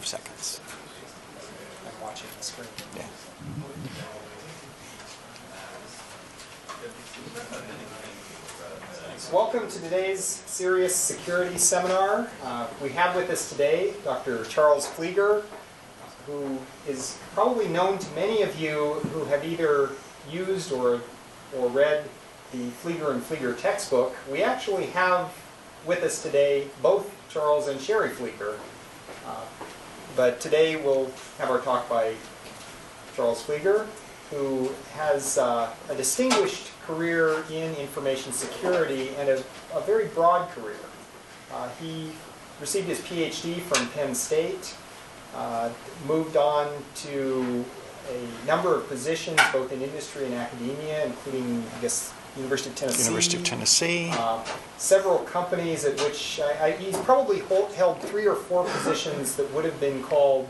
seconds. I'm watching the screen. Yeah. Welcome to today's CERIAS Security Seminar. We have with us today Dr. Charles Pfleeger, who is probably known to many of you who have either used or read the Pfleeger and Pfleeger textbook. We actually have with us today both Charles and Sherry Pfleeger. But today we'll have our talk by Charles Pfleeger, who has a distinguished career in information security and a very broad career. He received his PhD from Penn State, moved on to a number of positions both in industry and academia, including, I guess, University of Tennessee. University of Tennessee. Several companies at which he's probably held 3 or 4 positions that would have been called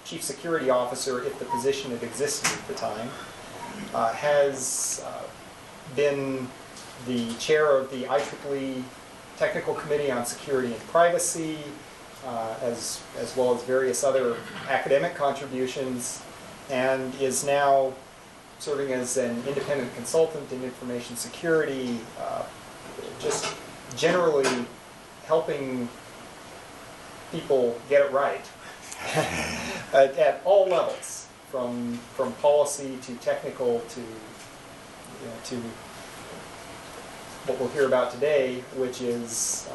Chief Security Officer if the position had existed at the time. Has been the chair of the IEEE Technical Committee on Security and Privacy, as well as various other academic contributions, and is now serving as an independent consultant in information security, just generally helping people get it right at all levels, from policy to technical to what we'll hear about today, which is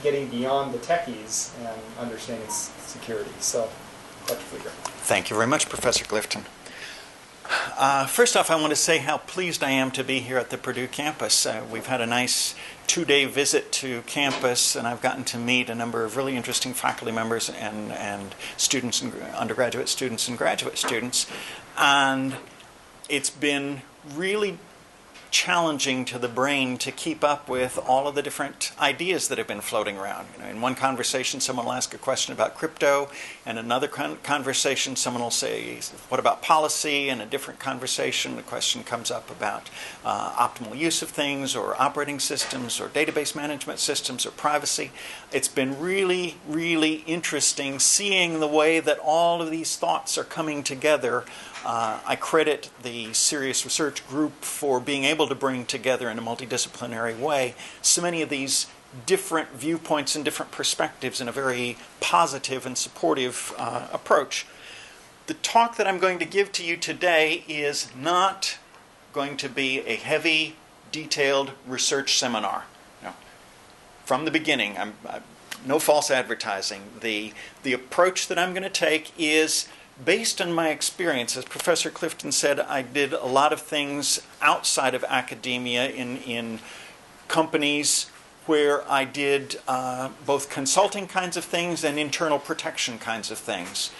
getting beyond the techies and understanding security. So, Dr. Pfleeger. Thank you very much, Professor Clifton. First off, I want to say how pleased I am to be here at the Purdue campus. We've had a nice 2-day visit to campus, and I've gotten to meet a number of really interesting faculty members and students, and undergraduate students and graduate students. And it's been really challenging to the brain to keep up with all of the different ideas that have been floating around. In one conversation, someone will ask a question about crypto, and another conversation, someone will say, "What about policy?" And a different conversation, the question comes up about optimal use of things, or operating systems, or database management systems, or privacy. It's been really, really interesting seeing the way that all of these thoughts are coming together. I credit the CERIAS Research Group for being able to bring together in a multidisciplinary way so many of these different viewpoints and different perspectives in a very positive and supportive approach. The talk that I'm going to give to you today is not going to be a heavy, detailed research seminar. From the beginning, no false advertising. The approach that I'm going to take is based on my experience. As Professor Clifton said, I did a lot of things outside of academia in companies where I did both consulting kinds of things and internal protection kinds of things.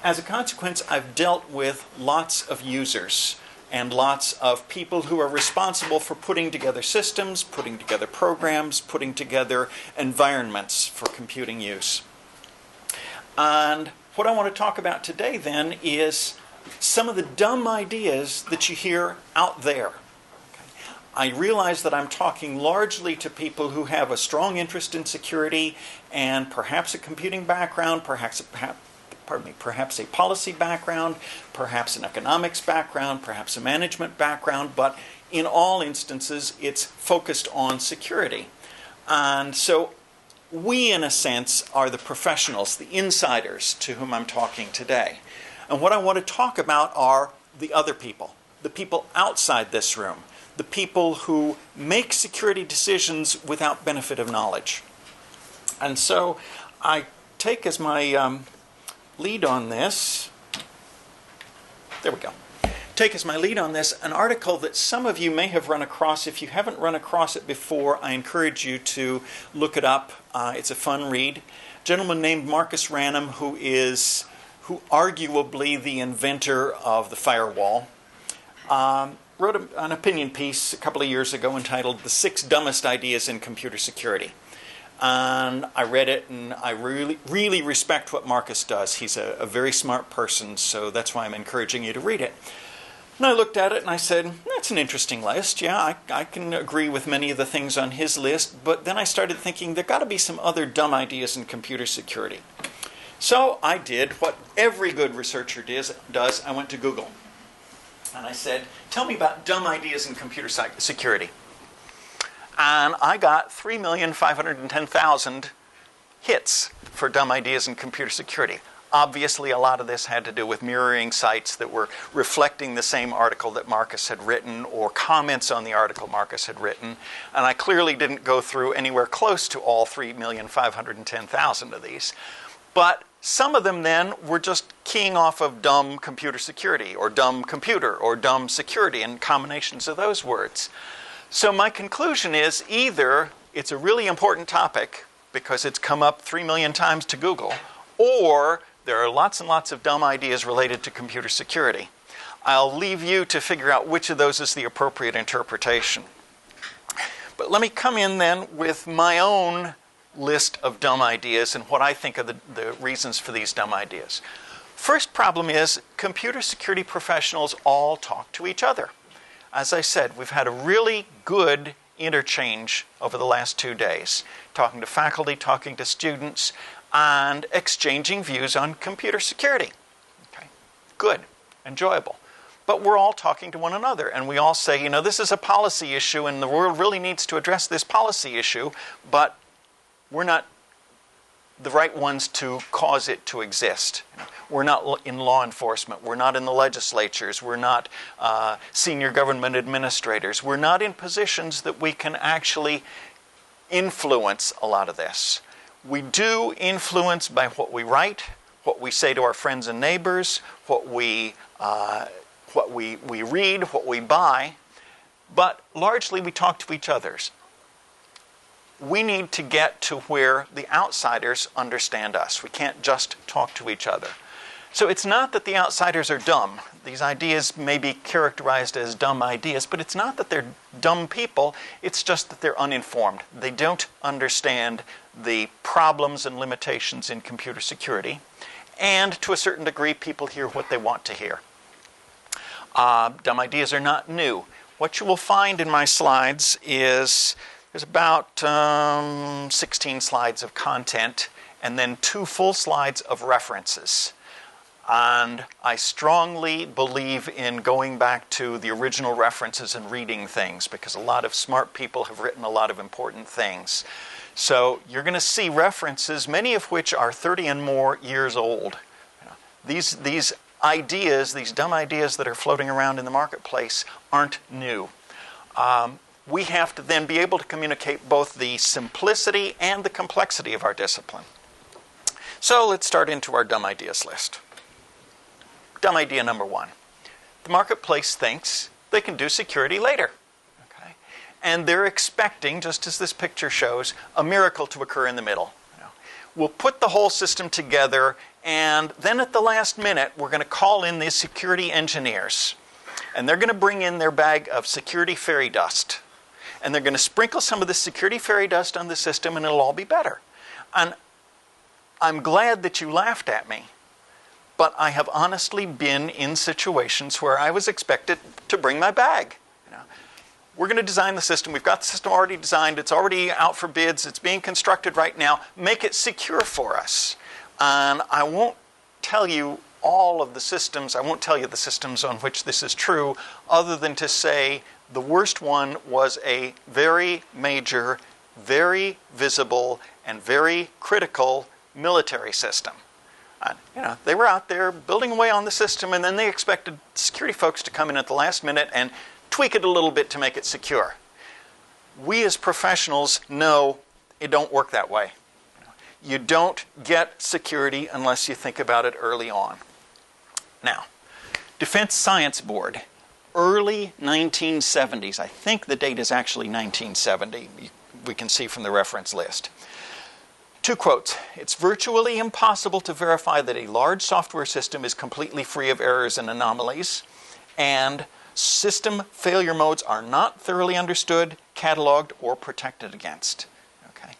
As a consequence, I've dealt with lots of users and lots of people who are responsible for putting together systems, putting together programs, putting together environments for computing use. And what I want to talk about today, then, is some of the dumb ideas that you hear out there. Okay. I realize that I'm talking largely to people who have a strong interest in security and perhaps a computing background, perhaps a policy background, perhaps an economics background, perhaps a management background, but in all instances, it's focused on security. And so we, in a sense, are the professionals, the insiders to whom I'm talking today. And what I want to talk about are the other people, the people outside this room, the people who make security decisions without benefit of knowledge. And so I take as my lead on this, there we go. Take as my lead on this an article that some of you may have run across. If you haven't run across it before, I encourage you to look it up. It's a fun read. A gentleman named Marcus Ranum, who arguably the inventor of the firewall, wrote an opinion piece a couple of years ago entitled "The 6 Dumbest Ideas in Computer Security." And I read it, and I really, really respect what Marcus does. He's a very smart person, so that's why I'm encouraging you to read it. And I looked at it and I said, that's an interesting list. Yeah, I can agree with many of the things on his list. But then I started thinking, there got to be some other dumb ideas in computer security. So I did what every good researcher does. I went to Google. And I said, tell me about dumb ideas in computer security. And I got 3,510,000 hits for dumb ideas in computer security. Obviously, a lot of this had to do with mirroring sites that were reflecting the same article that Marcus had written or comments on the article Marcus had written. And I clearly didn't go through anywhere close to all 3,510,000 of these. But some of them then were just keying off of dumb computer security or dumb computer or dumb security and combinations of those words. So my conclusion is either it's a really important topic because it's come up 3 million times to Google, or there are lots and lots of dumb ideas related to computer security. I'll leave you to figure out which of those is the appropriate interpretation. But let me come in then with my own list of dumb ideas and what I think are the reasons for these dumb ideas. First problem is computer security professionals all talk to each other. As I said, we've had a really good interchange over the last 2 days, talking to faculty, talking to students, and exchanging views on computer security. Okay, good, enjoyable. But we're all talking to one another, and we all say, you know, this is a policy issue, and the world really needs to address this policy issue, but we're not the right ones to cause it to exist. We're not in law enforcement. We're not in the legislatures. We're not senior government administrators. We're not in positions that we can actually influence a lot of this. We do influence by what we write, what we say to our friends and neighbors, what we read, what we buy, but largely we talk to each other. We need to get to where the outsiders understand us. We can't just talk to each other. So it's not that the outsiders are dumb. These ideas may be characterized as dumb ideas, but it's not that they're dumb people. It's just that they're uninformed. They don't understand the problems and limitations in computer security. And to a certain degree, people hear what they want to hear. Dumb ideas are not new. What you will find in my slides is there's about 16 slides of content and then 2 full slides of references. And I strongly believe in going back to the original references and reading things because a lot of smart people have written a lot of important things. So you're going to see references, many of which are 30 and more years old. These ideas, these dumb ideas that are floating around in the marketplace aren't new. We have to then be able to communicate both the simplicity and the complexity of our discipline. So let's start into our dumb ideas list. Dumb idea number 1. The marketplace thinks they can do security later. Okay? And they're expecting, just as this picture shows, a miracle to occur in the middle. We'll put the whole system together, and then at the last minute, we're going to call in these security engineers. And they're going to bring in their bag of security fairy dust. And they're going to sprinkle some of the security fairy dust on the system, and it'll all be better. And I'm glad that you laughed at me. But I have honestly been in situations where I was expected to bring my bag. We're going to design the system. We've got the system already designed. It's already out for bids. It's being constructed right now. Make it secure for us. And I won't tell you all of the systems. I won't tell you the systems on which this is true, other than to say the worst one was a very major, very visible, and very critical military system. They were out there building away on the system, and then they expected security folks to come in at the last minute and tweak it a little bit to make it secure. We as professionals know it don't work that way. You don't get security unless you think about it early on. Now, Defense Science Board, early 1970s. I think the date is actually 1970. We can see from the reference list. 2 quotes. It's virtually impossible to verify that a large software system is completely free of errors and anomalies, and system failure modes are not thoroughly understood, cataloged, or protected against. Okay.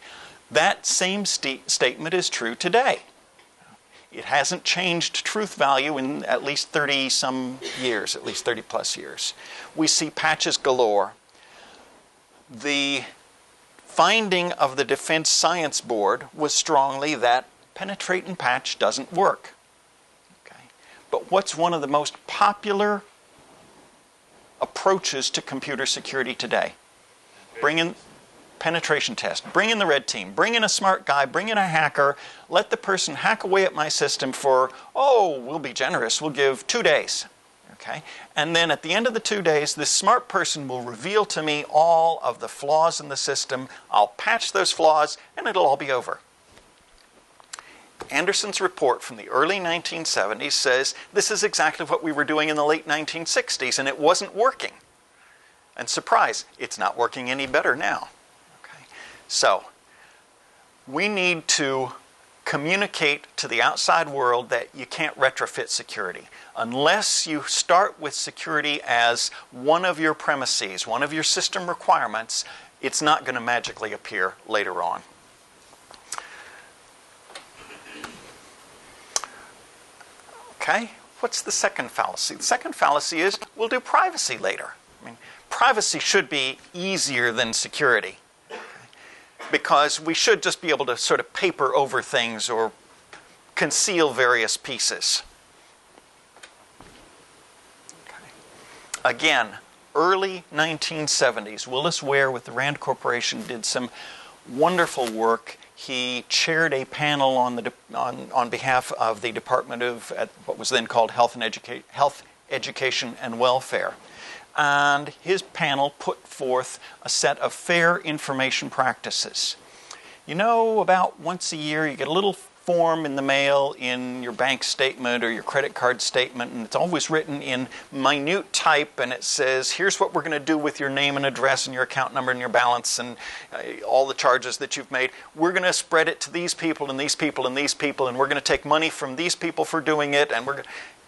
That same statement is true today. It hasn't changed truth value in at least 30-some years, at least 30-plus years. We see patches galore. The finding of the Defense Science Board was strongly that penetrate and patch doesn't work. Okay? But what's one of the most popular approaches to computer security today? Bring in penetration test, bring in the red team, bring in a smart guy, bring in a hacker, let the person hack away at my system for, oh, we'll be generous, we'll give 2 days. Okay? And then at the end of the 2 days, this smart person will reveal to me all of the flaws in the system. I'll patch those flaws, and it'll all be over. Anderson's report from the early 1970s says this is exactly what we were doing in the late 1960s, and it wasn't working. And surprise, it's not working any better now. Okay? So, we need to communicate to the outside world that you can't retrofit security. Unless you start with security as one of your premises, one of your system requirements, it's not going to magically appear later on. Okay, what's the second fallacy? The second fallacy is we'll do privacy later. I mean, privacy should be easier than security, okay? Because we should just be able to sort of paper over things or conceal various pieces. Okay. Again, early 1970s, Willis Ware with the Rand Corporation did some wonderful work. He chaired a panel on behalf of the Department of what was then called Health, Education, and Welfare. And his panel put forth a set of fair information practices. You know, about once a year you get a little form in the mail in your bank statement or your credit card statement, and it's always written in minute type, and it says, here's what we're going to do with your name and address and your account number and your balance and all the charges that you've made. We're going to spread it to these people and these people and these people, and we're going to take money from these people for doing it, and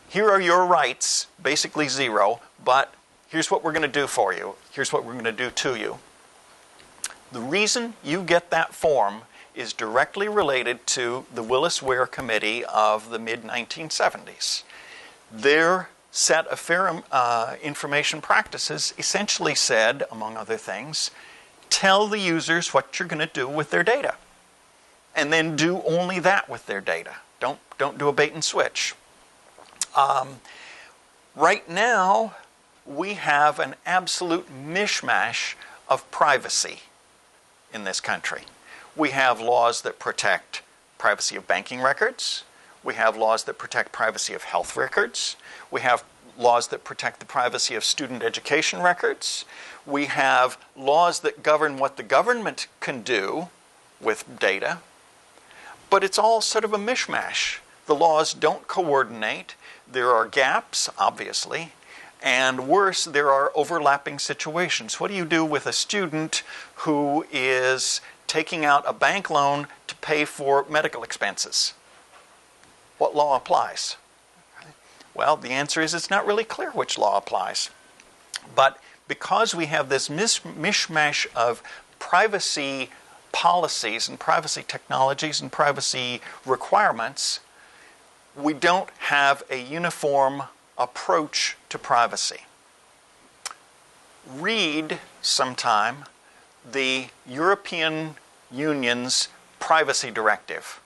here are your rights, basically zero, but here's what we're going to do for you. Here's what we're going to do to you. The reason you get that form is directly related to the Willis Ware Committee of the mid-1970s. Their set of fair information practices essentially said, among other things, tell the users what you're going to do with their data. And then do only that with their data. Don't do a bait and switch. Right now, we have an absolute mishmash of privacy in this country. We have laws that protect privacy of banking records. We have laws that protect privacy of health records. We have laws that protect the privacy of student education records. We have laws that govern what the government can do with data. But it's all sort of a mishmash. The laws don't coordinate. There are gaps, obviously. And worse, there are overlapping situations. What do you do with a student who is taking out a bank loan to pay for medical expenses? What law applies? Well, the answer is it's not really clear which law applies. But because we have this mishmash of privacy policies and privacy technologies and privacy requirements, we don't have a uniform approach to privacy. Read sometime the European Union's Privacy Directive.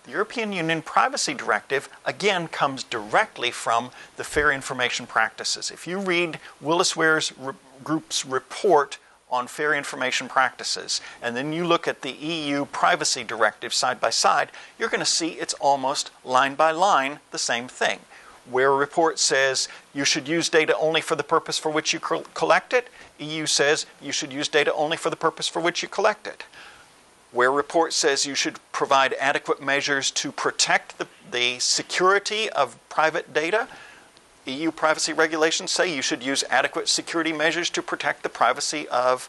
The European Union Privacy Directive, again, comes directly from the Fair Information Practices. If you read Willis Ware's group's report on fair information practices, and then you look at the EU Privacy Directive side by side, you're going to see it's almost line by line the same thing. Where a report says you should use data only for the purpose for which you collect it, EU says you should use data only for the purpose for which you collect it. Where a report says you should provide adequate measures to protect the security of private data, EU privacy regulations say you should use adequate security measures to protect the privacy of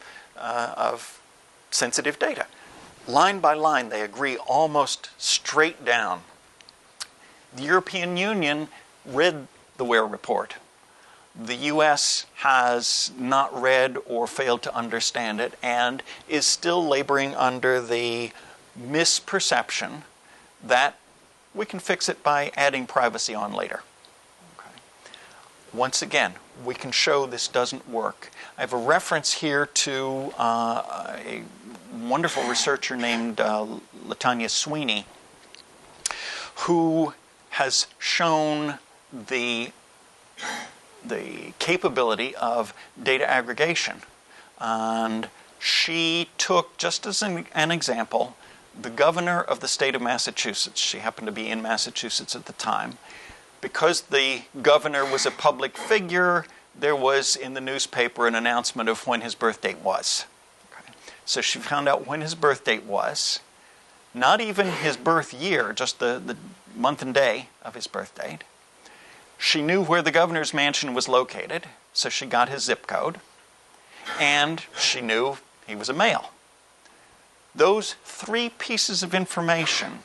sensitive data. Line by line, they agree almost straight down. The European Union read the Ware report. The U.S. has not read or failed to understand it and is still laboring under the misperception that we can fix it by adding privacy on later. Okay. Once again, we can show this doesn't work. I have a reference here to a wonderful researcher named Latanya Sweeney, who has shown the capability of data aggregation. And she took, just as an example, the governor of the state of Massachusetts. She happened to be in Massachusetts at the time. Because the governor was a public figure, there was in the newspaper an announcement of when his birth date was. Okay. So she found out when his birth date was, not even his birth year, just the month and day of his birth date. She knew where the governor's mansion was located, so she got his zip code, and she knew he was a male. Those 3 pieces of information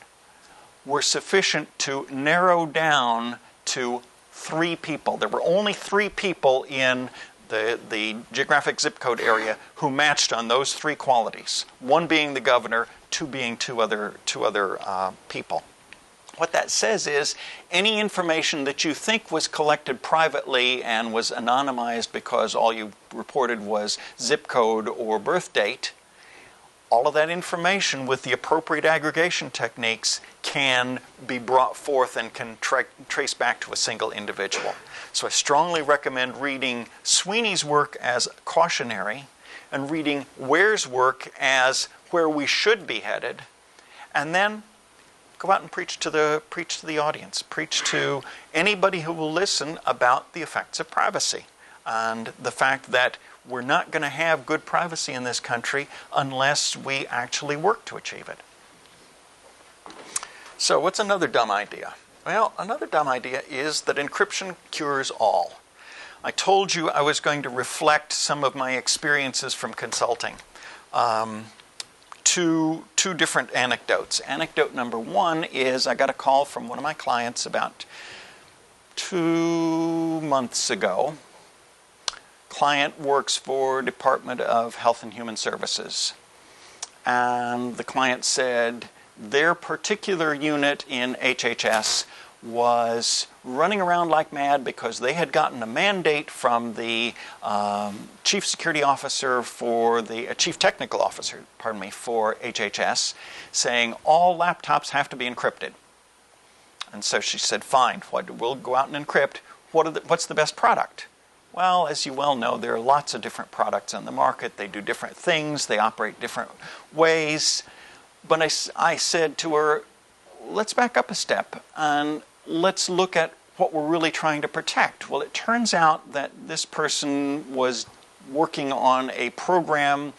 were sufficient to narrow down to 3 people. There were only 3 people in the geographic zip code area who matched on those 3 qualities. 1 being the governor, 2 being two other people. What that says is any information that you think was collected privately and was anonymized because all you reported was zip code or birth date, all of that information with the appropriate aggregation techniques can be brought forth and can trace back to a single individual. So I strongly recommend reading Sweeney's work as cautionary and reading Ware's work as where we should be headed, and then go out and preach to the audience, preach to anybody who will listen about the effects of privacy and the fact that we're not going to have good privacy in this country unless we actually work to achieve it. So what's another dumb idea? Well, another dumb idea is that encryption cures all. I told you I was going to reflect some of my experiences from consulting. Two different anecdotes. Anecdote number 1 is I got a call from one of my clients about 2 months ago. Client works for Department of Health and Human Services. And the client said their particular unit in HHS was running around like mad because they had gotten a mandate from the chief security officer for the chief technical officer, for HHS, saying all laptops have to be encrypted. And so she said, fine, we'll go out and encrypt. What's the best product? Well, as you well know, there are lots of different products on the market. They do different things. They operate different ways. But I said to her, let's back up a step and let's look at what we're really trying to protect. Well, it turns out that this person was working on a program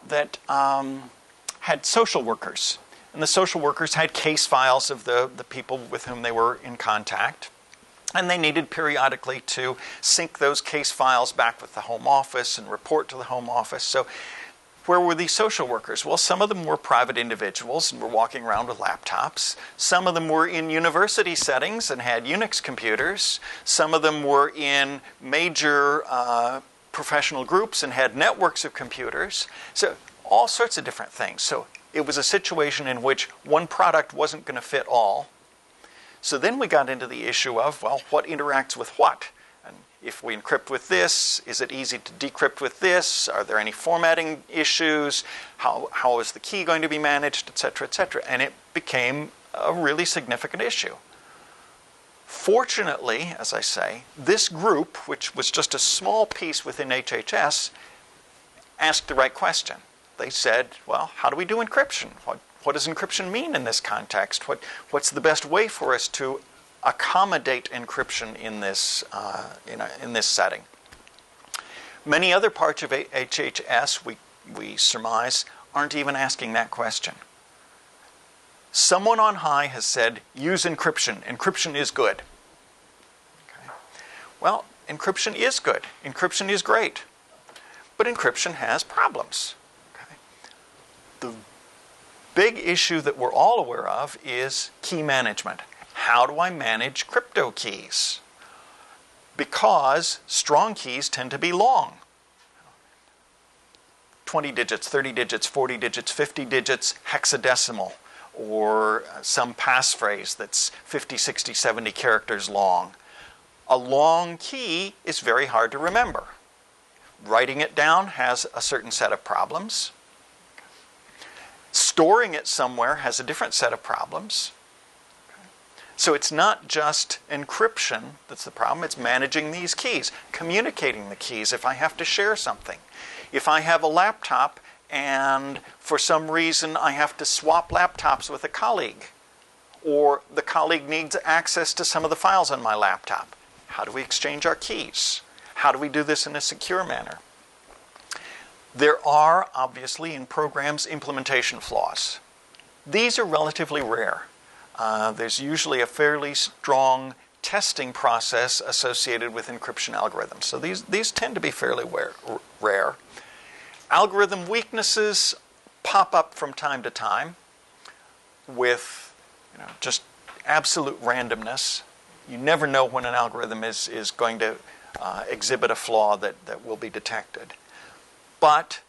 that had social workers. And the social workers had case files of the people with whom they were in contact. And they needed periodically to sync those case files back with the home office and report to the home office. So where were these social workers? Well, some of them were private individuals and were walking around with laptops. Some of them were in university settings and had Unix computers. Some of them were in major professional groups and had networks of computers. So all sorts of different things. So it was a situation in which one product wasn't going to fit all. So then we got into the issue of, well, what interacts with what? And if we encrypt with this, is it easy to decrypt with this? Are there any formatting issues? How is the key going to be managed, et cetera, et cetera? And it became a really significant issue. Fortunately, as I say, this group, which was just a small piece within HHS, asked the right question. They said, well, how do we do encryption? What does encryption mean in this context? What's the best way for us to accommodate encryption in this setting? Many other parts of HHS, we surmise, aren't even asking that question. Someone on high has said, use encryption. Encryption is good. Okay. Well, encryption is good. Encryption is great. But encryption has problems. Okay. The big issue that we're all aware of is key management. How do I manage crypto keys? Because strong keys tend to be long. 20 digits, 30 digits, 40 digits, 50 digits, hexadecimal, or some passphrase that's 50, 60, 70 characters long. A long key is very hard to remember. Writing it down has a certain set of problems. Storing it somewhere has a different set of problems. So it's not just encryption that's the problem, it's managing these keys, communicating the keys if I have to share something. If I have a laptop and for some reason I have to swap laptops with a colleague, or the colleague needs access to some of the files on my laptop, how do we exchange our keys? How do we do this in a secure manner? There are, obviously, in programs, implementation flaws. These are relatively rare. There's usually a fairly strong testing process associated with encryption algorithms. So these tend to be fairly rare. Algorithm weaknesses pop up from time to time with just absolute randomness. You never know when an algorithm is going to exhibit a flaw that will be detected. But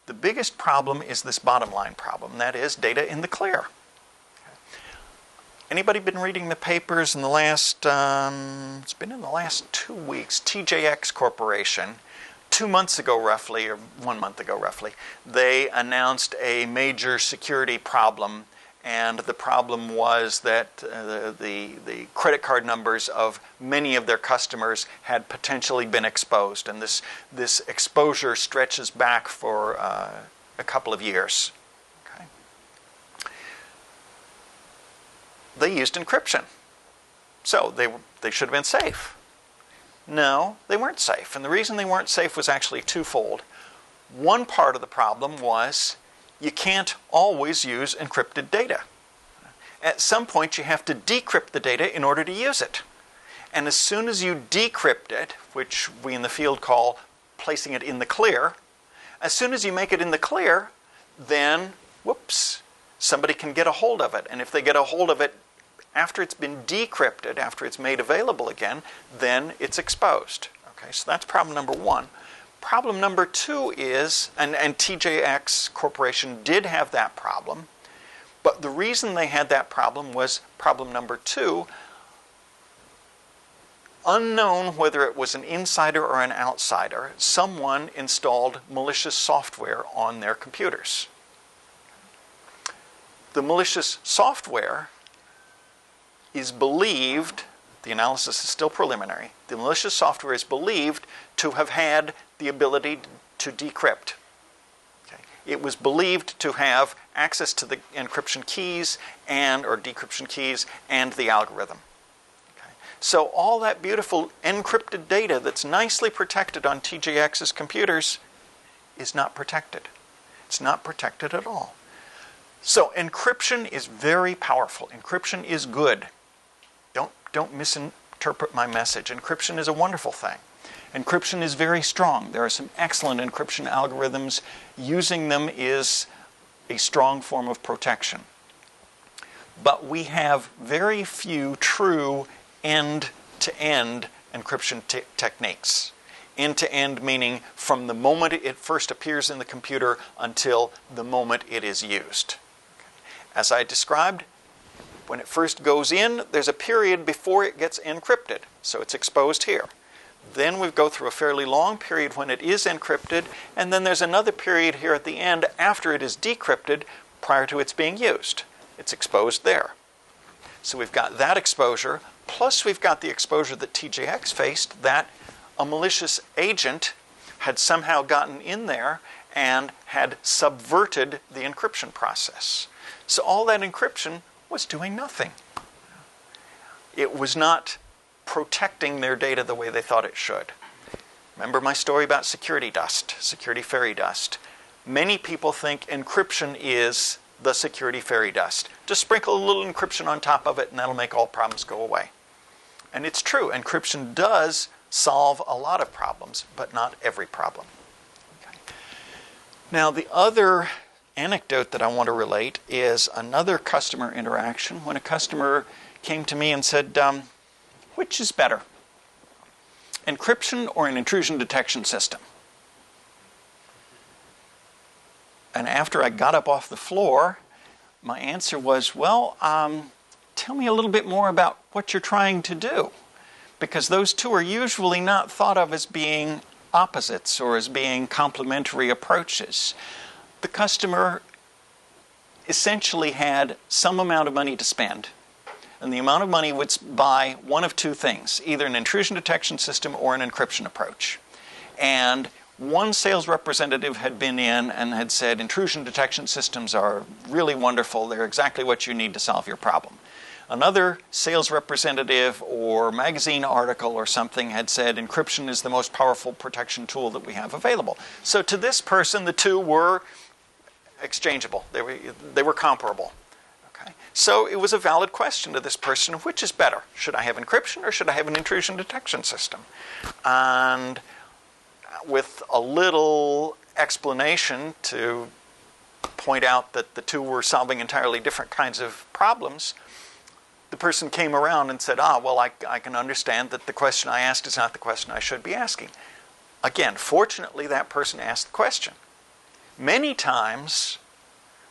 the biggest problem is this bottom line problem, and that is data in the clear. Anybody been reading the papers in the last, it's been in the last 2 weeks, TJX Corporation, 2 months ago roughly, or 1 month ago roughly, they announced a major security problem, and the problem was that the credit card numbers of many of their customers had potentially been exposed, and this exposure stretches back for a couple of years. They used encryption. So they should have been safe. No, they weren't safe. And the reason they weren't safe was actually twofold. One part of the problem was you can't always use encrypted data. At some point you have to decrypt the data in order to use it. And as soon as you decrypt it, which we in the field call placing it in the clear, as soon as you make it in the clear, then, whoops, somebody can get a hold of it. And if they get a hold of it after it's been decrypted, after it's made available again, then it's exposed. Okay, so that's problem number one. Problem number two is, and TJX Corporation did have that problem, but the reason they had that problem was problem number two, unknown whether it was an insider or an outsider, someone installed malicious software on their computers. The malicious software is believed, the analysis is still preliminary, the malicious software is believed to have had the ability to decrypt. Okay. It was believed to have access to the encryption keys or decryption keys and the algorithm. Okay. So all that beautiful encrypted data that's nicely protected on TJX's computers is not protected. It's not protected at all. So encryption is very powerful. Encryption is good. Don't misinterpret my message. Encryption is a wonderful thing. Encryption is very strong. There are some excellent encryption algorithms. Using them is a strong form of protection. But we have very few true end-to-end encryption techniques. End-to-end meaning from the moment it first appears in the computer until the moment it is used. As I described, when it first goes in, there's a period before it gets encrypted. So it's exposed here. Then we go through a fairly long period when it is encrypted, and then there's another period here at the end after it is decrypted prior to its being used. It's exposed there. So we've got that exposure, plus we've got the exposure that TJX faced, that a malicious agent had somehow gotten in there and had subverted the encryption process. So all that encryption was doing nothing. It was not protecting their data the way they thought it should. Remember my story about security dust, security fairy dust. Many people think encryption is the security fairy dust. Just sprinkle a little encryption on top of it and that'll make all problems go away. And it's true, encryption does solve a lot of problems, but not every problem. Okay. Now the other anecdote that I want to relate is another customer interaction when a customer came to me and said, which is better, encryption or an intrusion detection system? And after I got up off the floor, my answer was, well, tell me a little bit more about what you're trying to do. because those two are usually not thought of as being opposites or as being complementary approaches. The customer essentially had some amount of money to spend, and the amount of money would buy one of two things, either an intrusion detection system or an encryption approach. And one sales representative had been in and had said, intrusion detection systems are really wonderful, they're exactly what you need to solve your problem. Another sales representative or magazine article or something had said, encryption is the most powerful protection tool that we have available. So to this person, the two were exchangeable, they were comparable. Okay? So it was a valid question to this person, which is better? Should I have encryption or should I have an intrusion detection system? And with a little explanation to point out that the two were solving entirely different kinds of problems, the person came around and said, well, I can understand that the question I asked is not the question I should be asking. Again, fortunately, that person asked the question. Many times,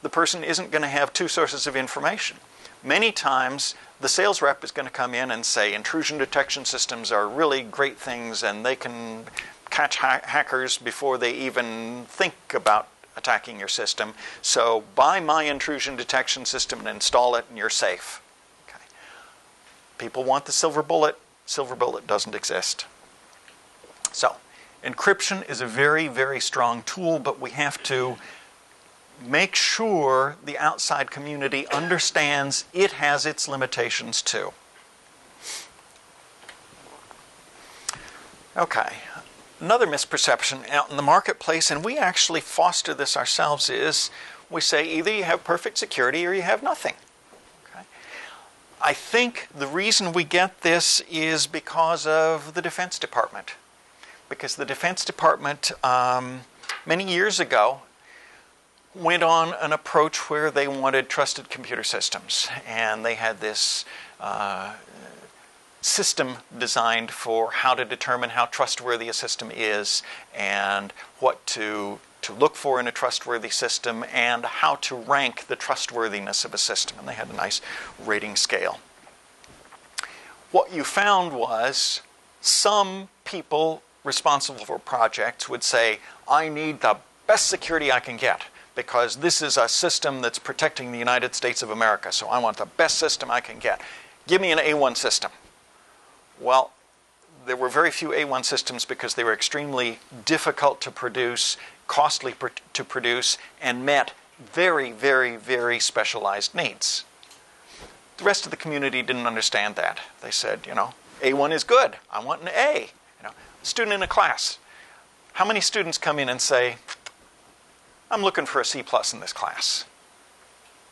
the person isn't going to have two sources of information. Many times, the sales rep is going to come in and say, intrusion detection systems are really great things and they can catch hackers before they even think about attacking your system. So buy my intrusion detection system and install it and you're safe. Okay. People want the silver bullet. Silver bullet doesn't exist. So encryption is a very, very strong tool, but we have to make sure the outside community understands it has its limitations too. Okay. Another misperception out in the marketplace, and we actually foster this ourselves, is we say either you have perfect security or you have nothing. Okay? I think the reason we get this is because of the Defense Department. Because the Defense Department, many years ago, went on an approach where they wanted trusted computer systems. And they had this system designed for how to determine how trustworthy a system is and what to look for in a trustworthy system and how to rank the trustworthiness of a system. And they had a nice rating scale. What you found was some people responsible for projects would say, I need the best security I can get because this is a system that's protecting the United States of America, so I want the best system I can get. Give me an A1 system. Well, there were very few A1 systems because they were extremely difficult to produce, costly to produce, and met very, very, very specialized needs. The rest of the community didn't understand that. They said, A1 is good. I want an A. Student in a class. How many students come in and say, I'm looking for a C+ in this class?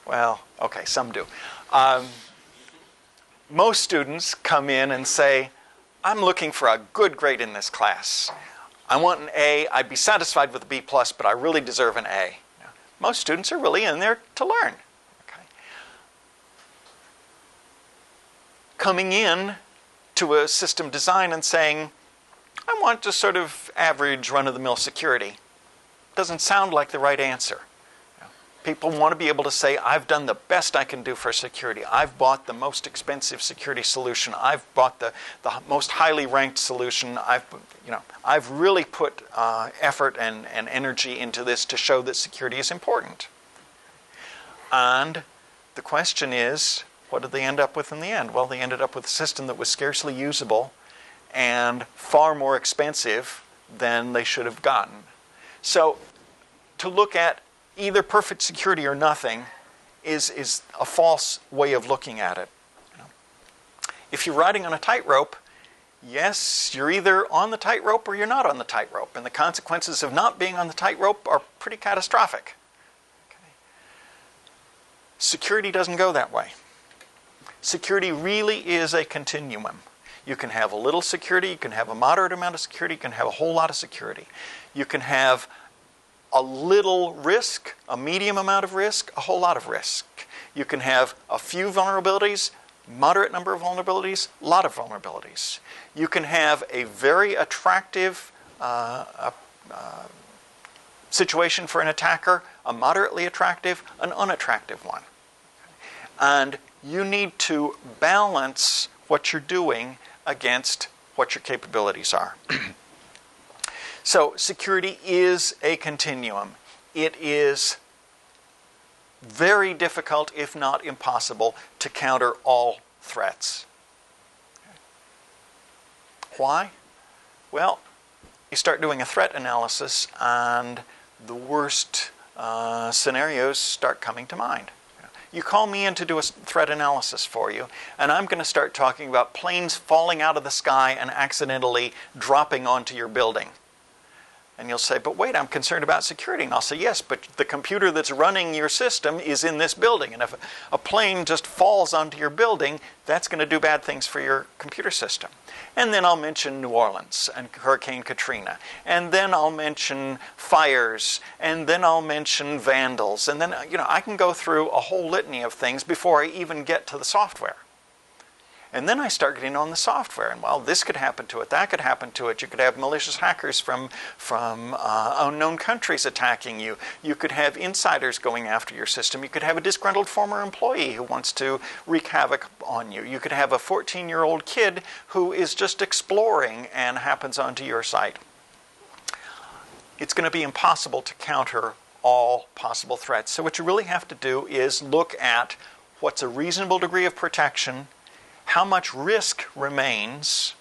Well, okay, some do. Most students come in and say, I'm looking for a good grade in this class. I want an A. I'd be satisfied with a B+, but I really deserve an A. Most students are really in there to learn. Okay. Coming in to a system design and saying, I want just sort of average run-of-the-mill security, doesn't sound like the right answer. People want to be able to say, I've done the best I can do for security. I've bought the most expensive security solution. I've bought the most highly ranked solution. I've really put effort and energy into this to show that security is important. And the question is, what did they end up with in the end? Well, they ended up with a system that was scarcely usable and far more expensive than they should have gotten. So to look at either perfect security or nothing is a false way of looking at it. If you're riding on a tightrope, yes, you're either on the tightrope or you're not on the tightrope, and the consequences of not being on the tightrope are pretty catastrophic. Okay. Security doesn't go that way. Security really is a continuum. You can have a little security, you can have a moderate amount of security, you can have a whole lot of security. You can have a little risk, a medium amount of risk, a whole lot of risk. You can have a few vulnerabilities, moderate number of vulnerabilities, a lot of vulnerabilities. You can have a very attractive situation for an attacker, a moderately attractive, an unattractive one. And you need to balance what you're doing against what your capabilities are. So security is a continuum. It is very difficult, if not impossible, to counter all threats. Why? Well, you start doing a threat analysis and the worst scenarios start coming to mind. You call me in to do a threat analysis for you, and I'm going to start talking about planes falling out of the sky and accidentally dropping onto your building. And you'll say, but wait, I'm concerned about security. And I'll say, yes, but the computer that's running your system is in this building. And if a plane just falls onto your building, that's going to do bad things for your computer system. And then I'll mention New Orleans and Hurricane Katrina. And then I'll mention fires. And then I'll mention vandals. And then, I can go through a whole litany of things before I even get to the software. And then I start getting on the software, and well, this could happen to it, that could happen to it. You could have malicious hackers from unknown countries attacking you. You could have insiders going after your system. You could have a disgruntled former employee who wants to wreak havoc on you. You could have a 14-year-old kid who is just exploring and happens onto your site. It's going to be impossible to counter all possible threats. So what you really have to do is look at what's a reasonable degree of protection, how much risk remains,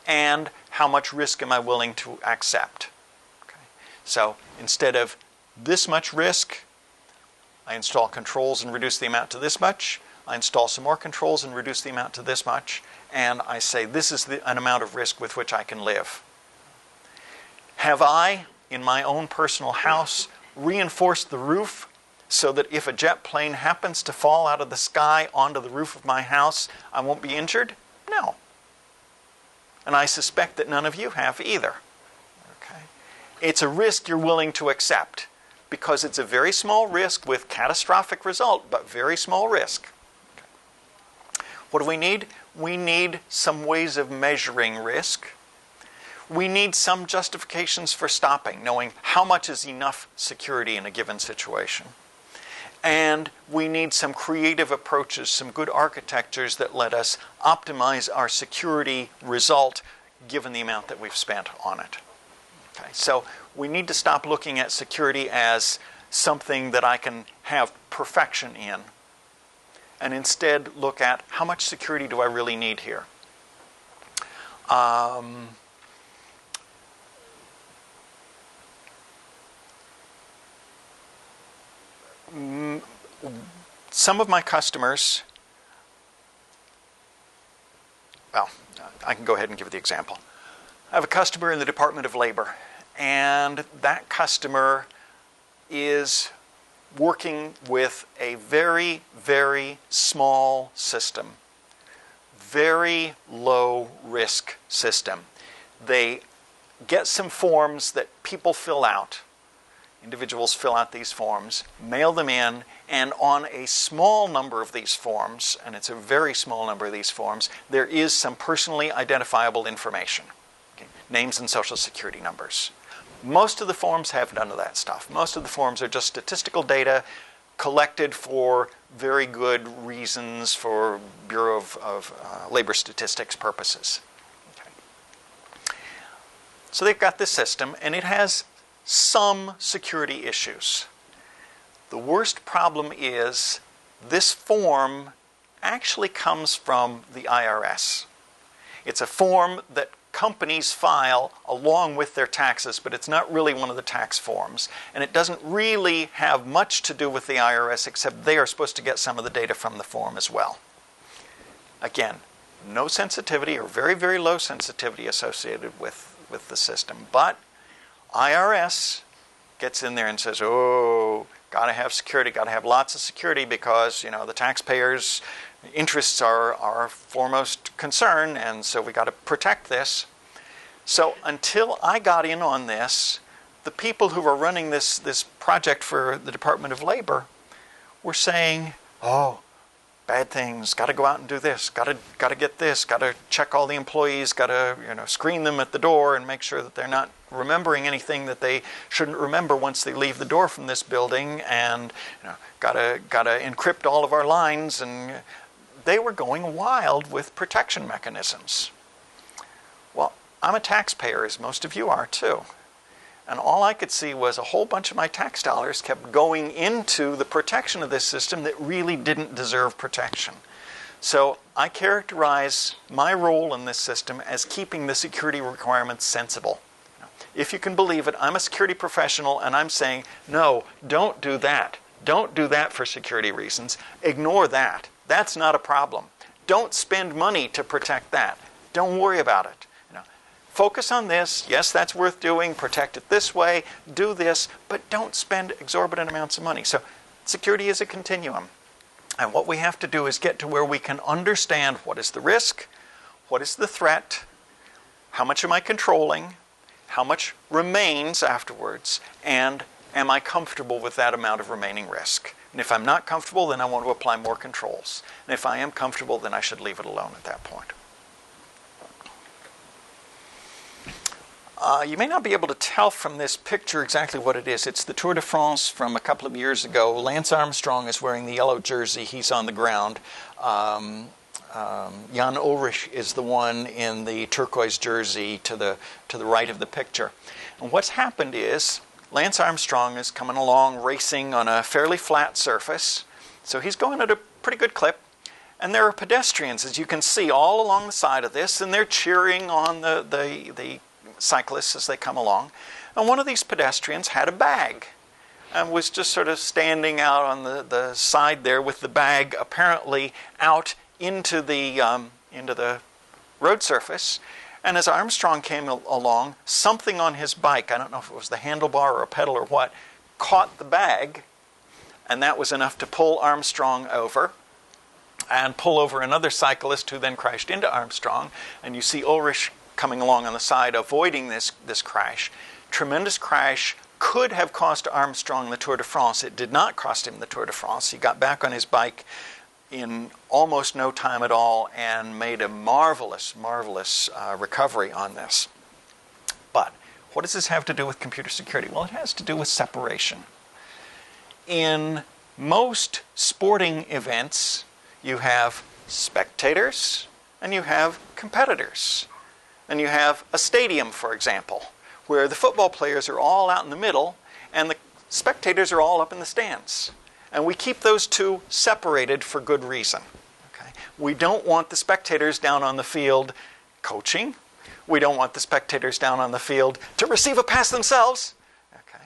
and how much risk am I willing to accept. Okay. So instead of this much risk, I install controls and reduce the amount to this much. I install some more controls and reduce the amount to this much. And I say this is an amount of risk with which I can live. Have I, in my own personal house, reinforced the roof so that if a jet plane happens to fall out of the sky onto the roof of my house, I won't be injured? No. And I suspect that none of you have either. Okay. It's a risk you're willing to accept because it's a very small risk with catastrophic result, but very small risk. Okay. What do we need? We need some ways of measuring risk. We need some justifications for stopping, knowing how much is enough security in a given situation. And we need some creative approaches, some good architectures that let us optimize our security result given the amount that we've spent on it. Okay, so we need to stop looking at security as something that I can have perfection in, and instead look at how much security do I really need here. Some of my customers, well, I can go ahead and give you the example. I have a customer in the Department of Labor, and that customer is working with a very, very small system, very low risk system. They get some forms that people fill out. Individuals fill out these forms, mail them in, and on a small number of these forms, and it's a very small number of these forms, there is some personally identifiable information. Okay? Names and social security numbers. Most of the forms have none of that stuff. Most of the forms are just statistical data collected for very good reasons for Bureau of Labor Statistics purposes. Okay. So they've got this system, and it has some security issues. The worst problem is this form actually comes from the IRS. It's a form that companies file along with their taxes, but it's not really one of the tax forms. And it doesn't really have much to do with the IRS, except they are supposed to get some of the data from the form as well. Again, no sensitivity or very, very low sensitivity associated with the system. But IRS gets in there and says, oh, got to have security, got to have lots of security because, the taxpayers' interests are our foremost concern, and so we got to protect this. So until I got in on this, the people who were running this project for the Department of Labor were saying, oh, bad things, got to go out and do this, got to get this, got to check all the employees, got to screen them at the door and make sure that they're not remembering anything that they shouldn't remember once they leave the door from this building, and got to encrypt all of our lines. And they were going wild with protection mechanisms. I'm a taxpayer, as most of you are too. And all I could see was a whole bunch of my tax dollars kept going into the protection of this system that really didn't deserve protection. So I characterize my role in this system as keeping the security requirements sensible. If you can believe it, I'm a security professional and I'm saying, no, don't do that. Don't do that for security reasons. Ignore that. That's not a problem. Don't spend money to protect that. Don't worry about it. Focus on this. Yes, that's worth doing. Protect it this way. Do this. But don't spend exorbitant amounts of money. So security is a continuum. And what we have to do is get to where we can understand what is the risk, what is the threat, how much am I controlling, how much remains afterwards, and am I comfortable with that amount of remaining risk? And if I'm not comfortable, then I want to apply more controls. And if I am comfortable, then I should leave it alone at that point. You may not be able to tell from this picture exactly what it is. It's the Tour de France from a couple of years ago. Lance Armstrong is wearing the yellow jersey. He's on the ground. Jan Ulrich is the one in the turquoise jersey to the right of the picture. And what's happened is Lance Armstrong is coming along racing on a fairly flat surface. So he's going at a pretty good clip. And there are pedestrians, as you can see, all along the side of this, and they're cheering on the cyclists as they come along. And one of these pedestrians had a bag and was just sort of standing out on the side there with the bag apparently out into the road surface. And as Armstrong came along, something on his bike, I don't know if it was the handlebar or a pedal or what, caught the bag, and that was enough to pull Armstrong over and pull over another cyclist who then crashed into Armstrong. And you see Ulrich coming along on the side, avoiding this crash. Tremendous crash, could have cost Armstrong the Tour de France. It did not cost him the Tour de France. He got back on his bike in almost no time at all and made a marvelous recovery on this. But what does this have to do with computer security? Well, it has to do with separation. In most sporting events, you have spectators and you have competitors. And you have a stadium, for example, where the football players are all out in the middle and the spectators are all up in the stands. And we keep those two separated for good reason. Okay? We don't want the spectators down on the field coaching. We don't want the spectators down on the field to receive a pass themselves. Okay?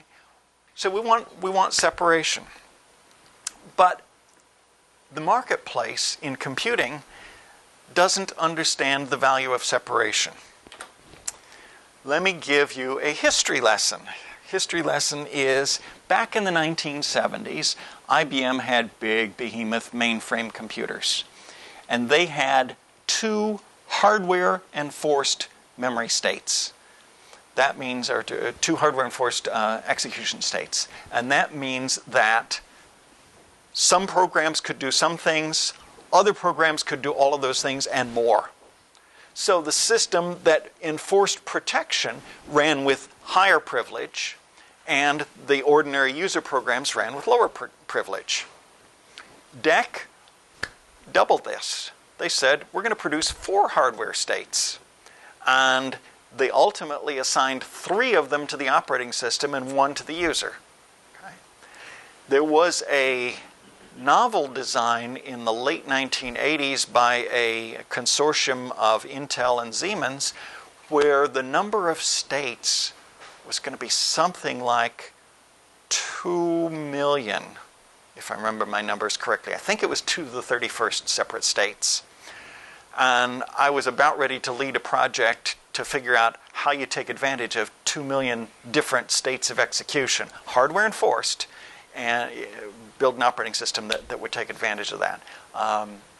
So we want separation. But the marketplace in computing doesn't understand the value of separation. Let me give you a history lesson. History lesson is, back in the 1970s, IBM had big behemoth mainframe computers. And they had two hardware-enforced memory states. That means, or two hardware-enforced execution states. And that means that some programs could do some things, other programs could do all of those things and more. So the system that enforced protection ran with higher privilege, and the ordinary user programs ran with lower privilege. DEC doubled this. They said, we're going to produce 4 hardware states. And they ultimately assigned 3 of them to the operating system and 1 to the user. Okay. There was a novel design in the late 1980s by a consortium of Intel and Siemens where the number of states was going to be something like 2 million, if I remember my numbers correctly. I think it was 2 to the 31st separate states. And I was about ready to lead a project to figure out how you take advantage of 2 million different states of execution, hardware enforced, and build an operating system that would take advantage of that.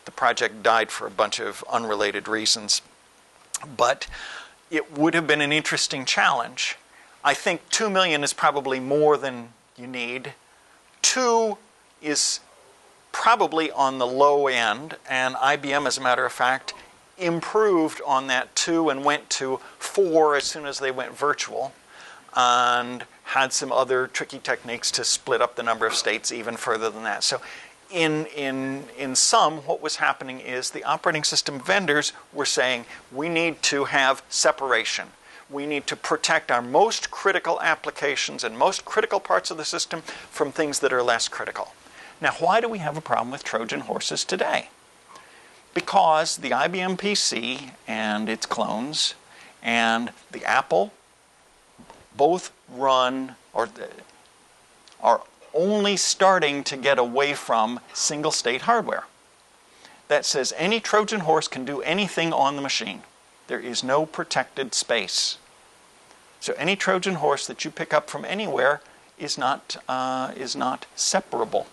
The project died for a bunch of unrelated reasons, but it would have been an interesting challenge. I think 2 million is probably more than you need. 2 is probably on the low end, and IBM, as a matter of fact, improved on that 2 and went to 4 as soon as they went virtual, and had some other tricky techniques to split up the number of states even further than that. So in sum, what was happening is the operating system vendors were saying, we need to have separation. We need to protect our most critical applications and most critical parts of the system from things that are less critical. Now, why do we have a problem with Trojan horses today? Because the IBM PC and its clones and the Apple both run or are only starting to get away from single-state hardware. That says any Trojan horse can do anything on the machine. There is no protected space. So any Trojan horse that you pick up from anywhere is not separable.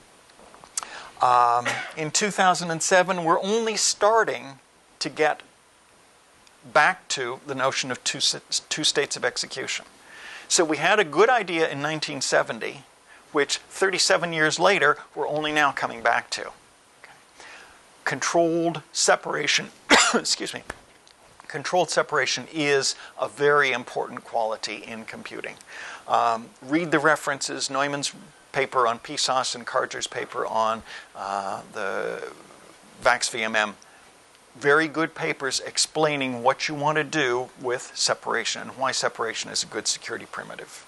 In 2007, we're only starting to get back to the notion of two states of execution. So we had a good idea in 1970, which 37 years later, we're only now coming back to. Okay. Controlled separation, excuse me, controlled separation is a very important quality in computing. Read the references, Neumann's paper on PSOS and Karger's paper on the VAX VMM. Very good papers explaining what you want to do with separation and why separation is a good security primitive.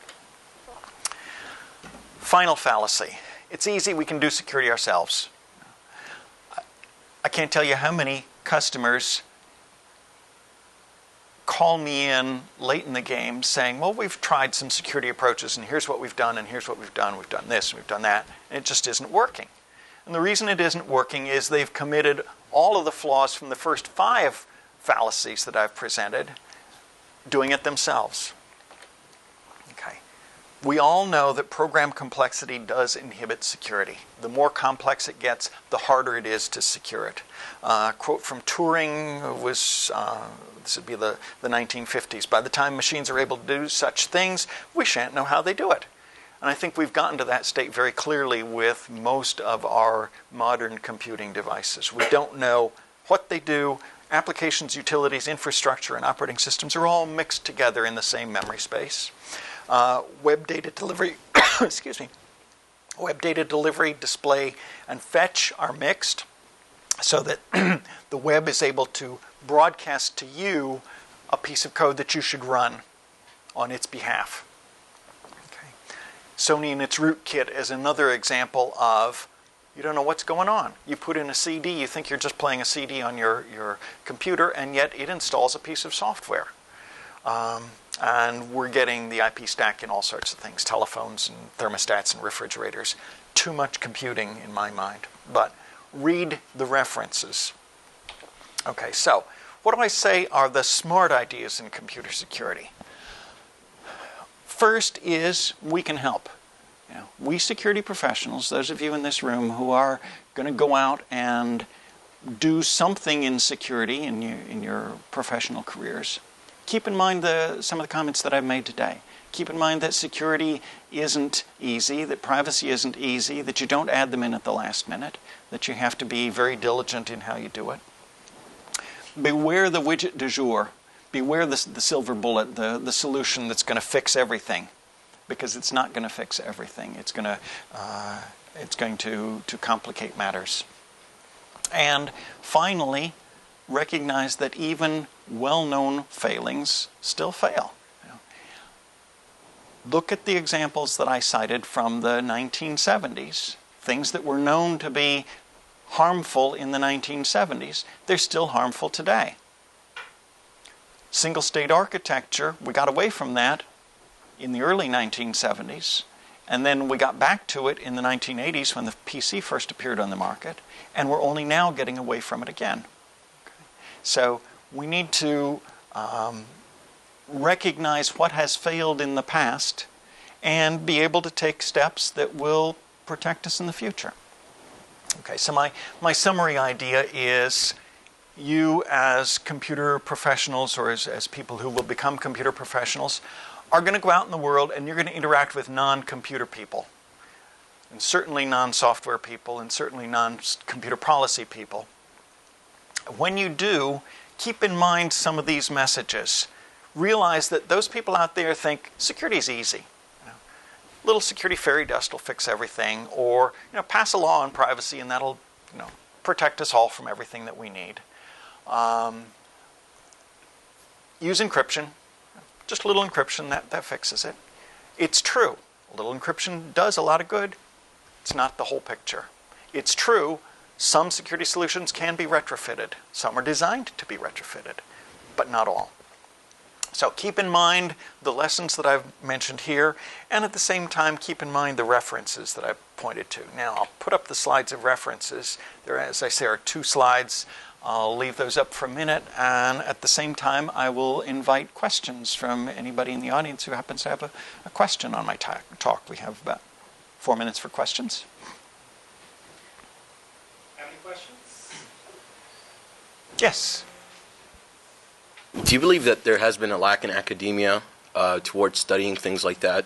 Final fallacy. It's easy, we can do security ourselves. I can't tell you how many customers call me in late in the game saying, well, we've tried some security approaches and here's what we've done and here's what we've done. We've done this and we've done that. And it just isn't working. And the reason it isn't working is they've committed all of the flaws from the first 5 fallacies that I've presented, doing it themselves. Okay. We all know that program complexity does inhibit security. The more complex it gets, the harder it is to secure it. A quote from Turing was, this would be the 1950s, by the time machines are able to do such things, we shan't know how they do it. And I think we've gotten to that state very clearly with most of our modern computing devices. We don't know what they do. Applications, utilities, infrastructure, and operating systems are all mixed together in the same memory space. Web data delivery, excuse me, web data delivery, display, and fetch are mixed so that the web is able to broadcast to you a piece of code that you should run on its behalf. Sony and its rootkit is another example of you don't know what's going on. You put in a CD, you think you're just playing a CD on your computer, and yet it installs a piece of software. And we're getting the IP stack in all sorts of things, telephones and thermostats and refrigerators. Too much computing in my mind. But read the references. Okay, so what do I say are the smart ideas in computer security? First is we can help. You know, we security professionals, those of you in this room who are going to go out and do something in security in your professional careers, keep in mind some of the comments that I've made today. Keep in mind that security isn't easy, that privacy isn't easy, that you don't add them in at the last minute, that you have to be very diligent in how you do it. Beware the widget du jour. Beware the silver bullet, the solution that's going to fix everything, because it's not going to fix everything. It's going to complicate matters. And finally, recognize that even well-known failings still fail. You know, look at the examples that I cited from the 1970s, things that were known to be harmful in the 1970s. They're still harmful today. Single-state architecture, we got away from that in the early 1970s, and then we got back to it in the 1980s when the PC first appeared on the market, and we're only now getting away from it again. Okay. So we need to recognize what has failed in the past and be able to take steps that will protect us in the future. Okay, so my summary idea is you as computer professionals or as people who will become computer professionals are going to go out in the world and you're going to interact with non-computer people. And certainly non-software people and certainly non-computer policy people. When you do, keep in mind some of these messages. Realize that those people out there think security is easy. little security fairy dust will fix everything, or pass a law on privacy and that'll protect us all from everything that we need. Use encryption, just a little encryption, that fixes it. It's true, a little encryption does a lot of good. It's not the whole picture. It's true, some security solutions can be retrofitted. Some are designed to be retrofitted, but not all. So keep in mind the lessons that I've mentioned here, and at the same time keep in mind the references that I've pointed to. Now I'll put up the slides of references. There, as I say, are 2 slides. I'll leave those up for a minute, and at the same time I will invite questions from anybody in the audience who happens to have a question on my talk. We have about 4 minutes for questions. Have any questions? Yes. Do you believe that there has been a lack in academia towards studying things like that?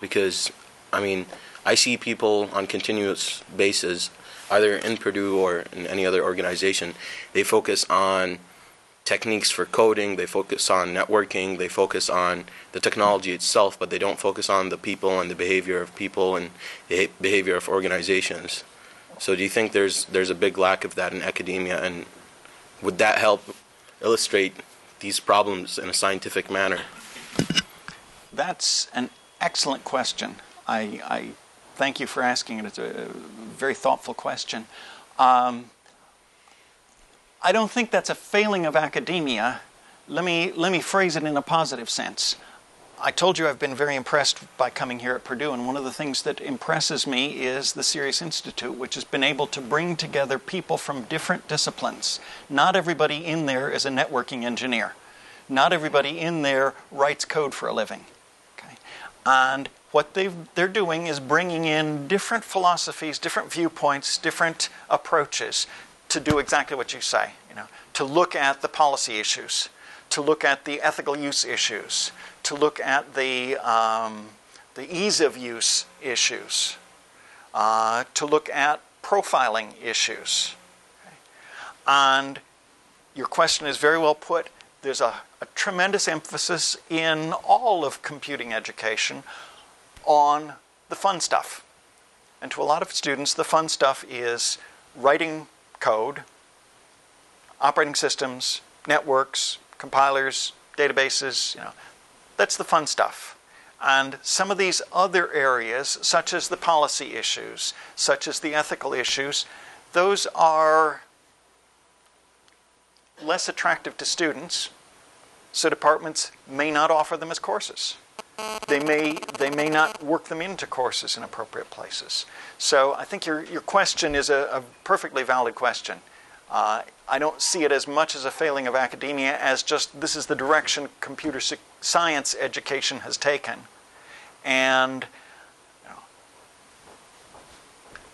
Because, I mean, I see people on continuous basis, either in Purdue or in any other organization, they focus on techniques for coding, they focus on networking, they focus on the technology itself, but they don't focus on the people and the behavior of people and the behavior of organizations. So do you think there's a big lack of that in academia, and would that help illustrate these problems in a scientific manner? That's an excellent question. I thank you for asking it. It's a very thoughtful question. I don't think that's a failing of academia. Let me phrase it in a positive sense. I told you I've been very impressed by coming here at Purdue, and one of the things that impresses me is the CERIAS Institute, which has been able to bring together people from different disciplines. Not everybody in there is a networking engineer. Not everybody in there writes code for a living. Okay? And what they're doing is bringing in different philosophies, different viewpoints, different approaches to do exactly what you say. To look at the policy issues, to look at the ethical use issues, to look at the ease of use issues, to look at profiling issues. Okay? And your question is very well put. There's a tremendous emphasis in all of computing education on the fun stuff. And to a lot of students, the fun stuff is writing code, operating systems, networks, compilers, databases, that's the fun stuff. And some of these other areas, such as the policy issues, such as the ethical issues, those are less attractive to students, so departments may not offer them as courses. They may not work them into courses in appropriate places. So I think your question is a perfectly valid question. I don't see it as much as a failing of academia as just this is the direction computer science education has taken. And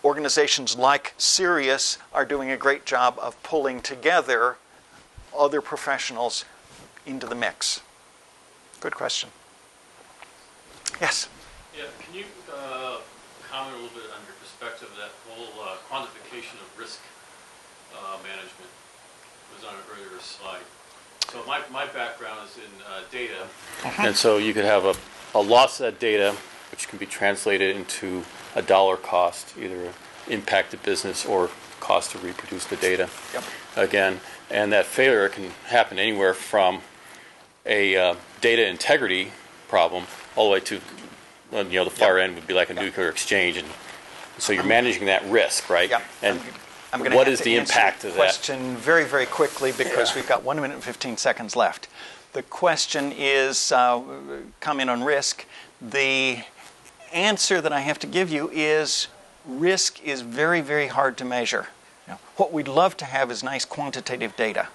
organizations like CERIAS are doing a great job of pulling together other professionals into the mix. Good question. Yes? Yeah, can you comment a little bit on your perspective of that whole quantification of risk management was on an earlier slide. So my background is in data. And so you could have a loss of that data, which can be translated into a dollar cost, either impact to business or cost to reproduce the data. Yep. Again, and that failure can happen anywhere from a data integrity problem all the way to, the far end would be like a nuclear exchange, and so you're managing that risk, right? Yep. And I'm going what to is the impact of that? Question very, very quickly because we've got 1 minute and 15 seconds left. The question is, comment on risk. The answer that I have to give you is risk is very, very hard to measure. What we'd love to have is nice quantitative data.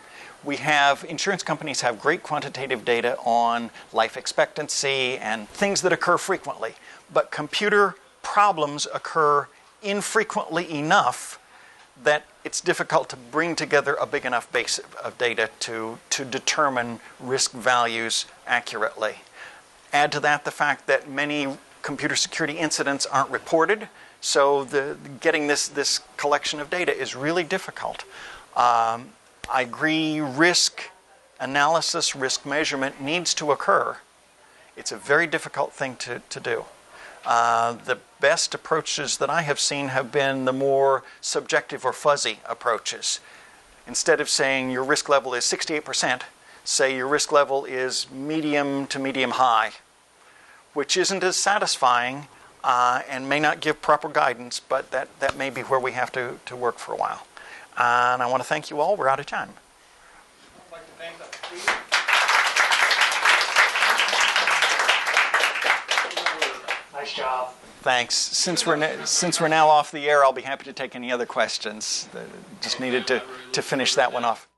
Insurance companies have great quantitative data on life expectancy and things that occur frequently. But computer problems occur infrequently enough that it's difficult to bring together a big enough base of data to determine risk values accurately. Add to that the fact that many computer security incidents aren't reported, so getting this collection of data is really difficult. I agree risk analysis, risk measurement needs to occur. It's a very difficult thing to do. The best approaches that I have seen have been the more subjective or fuzzy approaches. Instead of saying your risk level is 68%, say your risk level is medium to medium high, which isn't as satisfying and may not give proper guidance, but that may be where we have to work for a while. And I want to thank you all. We're out of time. I'd like to thank Dr. Pfleeger. Nice job. Thanks. Since we're now off the air, I'll be happy to take any other questions. Just needed to finish that one off.